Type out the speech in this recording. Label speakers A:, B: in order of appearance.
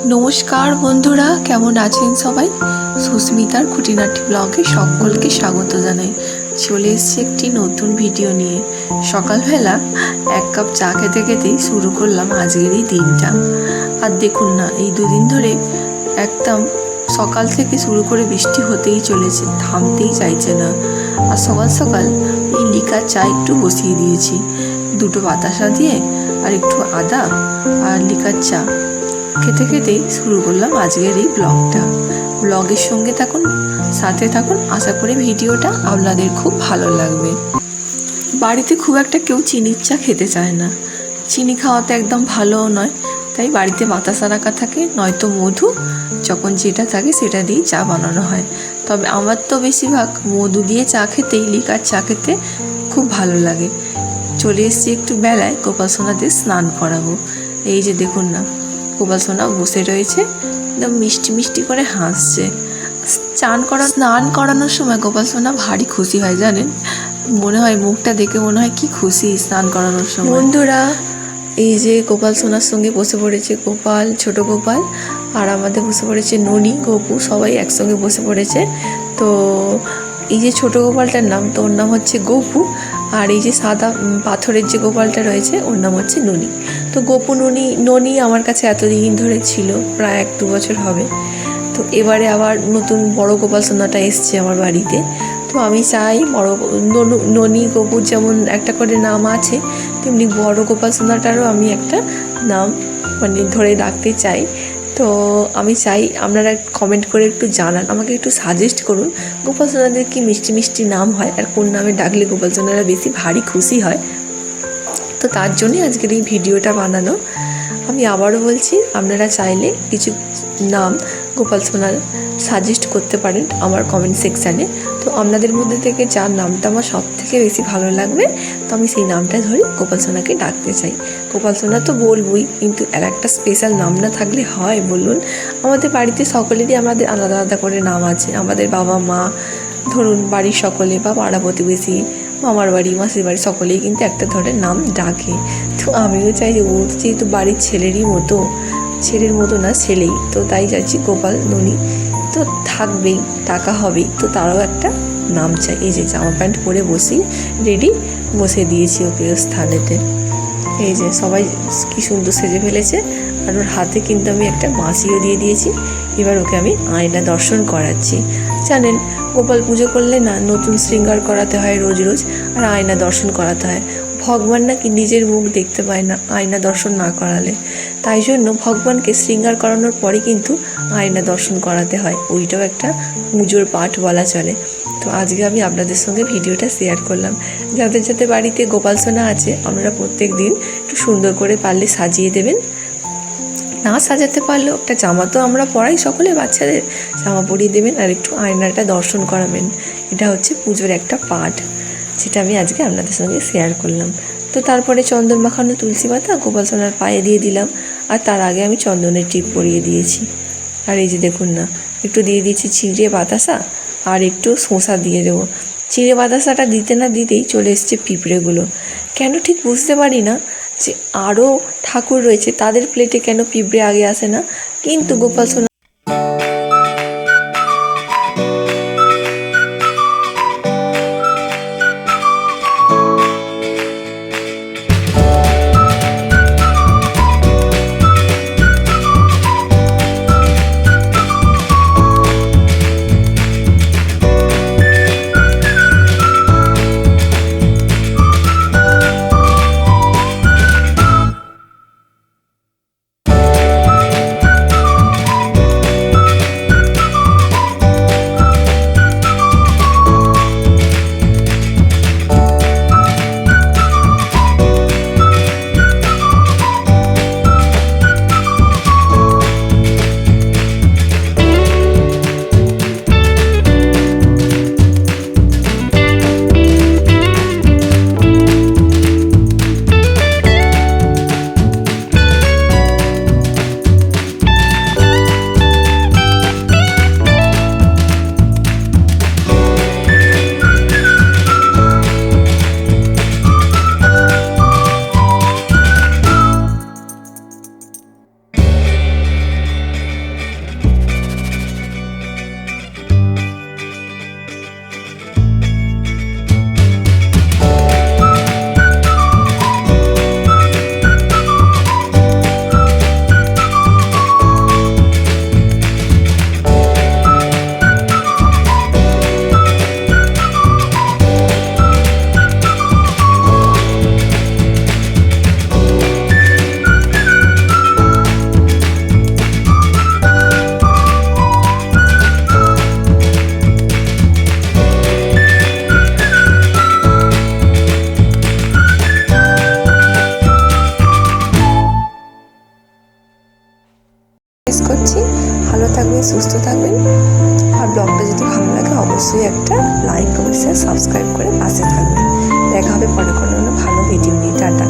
A: নমস্কার বন্ধুরা, কেমন আছেন সবাই? সুস্মিতার খুঁটিনাটি ব্লগে সকলকে স্বাগত জানাই। চলে এসেছি একটি নতুন ভিডিও নিয়ে। সকালবেলা এক কাপ চা খেতে খেতেই শুরু করলাম আজকের এই দিনটা। আর দেখুন না, এই দুদিন ধরে একদম সকাল থেকে শুরু করে বৃষ্টি হতেই চলেছে, থামতেই চাইছে না। আর সকাল সকাল এই লিকার চা একটু বসিয়ে দিয়েছি, দুটো বাতাসা দিয়ে আর একটু আদা আর লিকার চা খেতে খেতেই শুরু করলাম আজকের এই ব্লগের সঙ্গে থাকুন, সাথে থাকুন। আশা করি ভিডিওটা আপনাদের খুব ভালো লাগবে। বাড়িতে খুব একটা কেউ চিনির চা খেতে চায় না, চিনি খাওয়াতে একদম ভালোও নয়, তাই বাড়িতে বাতাসা রাখা থাকে, নয়তো মধু, যখন যেটা থাকে সেটা দিয়েই চা বানানো হয়। তবে আমার তো বেশিরভাগ মধু দিয়ে চা খেতেই, লিকার চা খেতে খুব ভালো লাগে। চলে এসেছি একটু বেলায় গোপাল সোনাদের স্নান করাবো। এই যে দেখুন না, গোপাল সোনা বসে রয়েছে, একদম মিষ্টি মিষ্টি করে হাসছে। স্নান করানোর সময় গোপাল সোনা ভারী খুশি হয়, জানেন, মনে হয় মুখটা দেখে মনে হয় কি খুশি স্নান করানোর সময়। বন্ধুরা, এই যে গোপাল সোনার সঙ্গে বসে পড়েছে গোপাল, ছোট গোপাল, আর আমাদের বসে পড়েছে ননি, গপু, সবাই একসঙ্গে বসে পড়েছে। তো এই যে ছোট গোপালটার নাম, তো ওর নাম হচ্ছে গপু, আর এই যে সাদা পাথরের যে গোপালটা রয়েছে ওর নাম হচ্ছে ননি। তো গপু ননি আমার কাছে এতদিন ধরে ছিল, প্রায় 1-2 বছর হবে। তো এবারে আবার নতুন বড় গোপাল সোনাটা এসছে আমার বাড়িতে। তো আমি চাই বড় ননি গপুর যেমন একটা করে নাম আছে, তেমনি বড় গোপাল সোনাটারও আমি একটা নাম ধরে রাখতে চাই। তো আমি চাই আপনারা কমেন্ট করে একটু জানান, আমাকে একটু সাজেস্ট করুন গোপাল সোনাদের কি মিষ্টি মিষ্টি নাম হয়, আর কোন নামে ডাকলে গোপাল সোনারা বেশি ভারী খুশি হয়। তো তার জন্যই আজকের এই ভিডিওটা বানানো। আমি আবারও বলছি, আপনারা চাইলে কিছু নাম গোপাল সোনার সাজেস্ট করতে পারেন আমার কমেন্ট সেকশানে। তো আপনাদের মধ্যে থেকে যার নামটা আমার সব থেকে বেশি ভালো লাগবে, তো আমি সেই নামটা ধরে গোপাল সোনাকে ডাকতে চাই। গোপাল সোনা তো বলবই, কিন্তু আর একটা স্পেশাল নাম না থাকলে হয় বলুন? আমাদের বাড়িতে সকলেরই আমাদের আলাদা আলাদা করে নাম আছে। আমাদের বাবা মা, ধরুন বাড়ির সকলে বা পাড়া প্রতিবেশী, মামার বাড়ি, মাসির বাড়ি, সকলেই কিন্তু একটা ধরনের নাম ডাকে। তো আমিও চাই যে ও যেহেতু বাড়ির ছেলের মতো না, ছেলেই তো, তাই চাইছি গোপাল ননি তো থাকবেই, টাকা হবেই, তো তারও একটা নাম চাই। এই যে জামা প্যান্ট পরে রেডি বসে দিয়েছি ওকে স্থানেতে। এই যে সবাই কি সুন্দর সেজে ফেলেছে, আর ওর হাতে কিন্তু আমি একটা বাঁশিও দিয়ে দিয়েছি। এবার ওকে আমি আয়না দর্শন করাচ্ছি। জানেন, গোপাল পুজো করলে না নতুন শৃঙ্গার করাতে হয় রোজ রোজ, আর আয়না দর্শন করাতে হয়। ভগবান নাকি নিজের মুখ দেখতে পায় না আয়না দর্শন না করালে, তাই জন্য ভগবানকে শৃঙ্গার করানোর পরে কিন্তু আয়না দর্শন করাতে হয়। ওইটাও একটা পুজোর পাঠ বলা চলে। তো আজকে আমি আপনাদের সঙ্গে ভিডিওটা শেয়ার করলাম। যাদের যাদের বাড়িতে গোপাল সোনা আছে, আপনারা প্রত্যেক দিন একটু সুন্দর করে পারলে সাজিয়ে দেবেন। না সাজাতে পারলেও একটা জামা তো আমরা পরাই সকলে, বাচ্চাদের জামা পরিয়ে দেবেন, আর একটু আয়নাটা দর্শন করাবেন। এটা হচ্ছে পুজোর একটা পাঠ, যেটা আমি আজকে আপনাদের সঙ্গে শেয়ার করলাম। তো তারপরে চন্দন মাখানো তুলসী পাতা গোপাল সোনার পায়ে দিয়ে দিলাম, আর তার আগে আমি চন্দনের টিপ পরিয়ে দিয়েছি। আর এই যে দেখুন না, একটু দিয়ে দিয়েছি চিঁড়ে বাতাসা, আর একটু শসা দিয়ে দেবো। চিঁড়ে বাতাসাটা দিতে না দিতেই চলে এসছে পিঁপড়েগুলো। কেন ঠিক বুঝতে পারি না যে আরও ঠাকুর রয়েছে, তাদের প্লেটে কেন পিঁপড়ে আগে আসে না, কিন্তু গোপাল সোনা সুস্থ থাকবেন। আর ব্লগটা যদি ভালো লাগে অবশ্যই একটা লাইক কমেন্ট শেয়ার সাবস্ক্রাইব করে পাশে থাকবেন। দেখা হবে পরে কোনো ভালো ভিডিও নিয়ে। টাটা।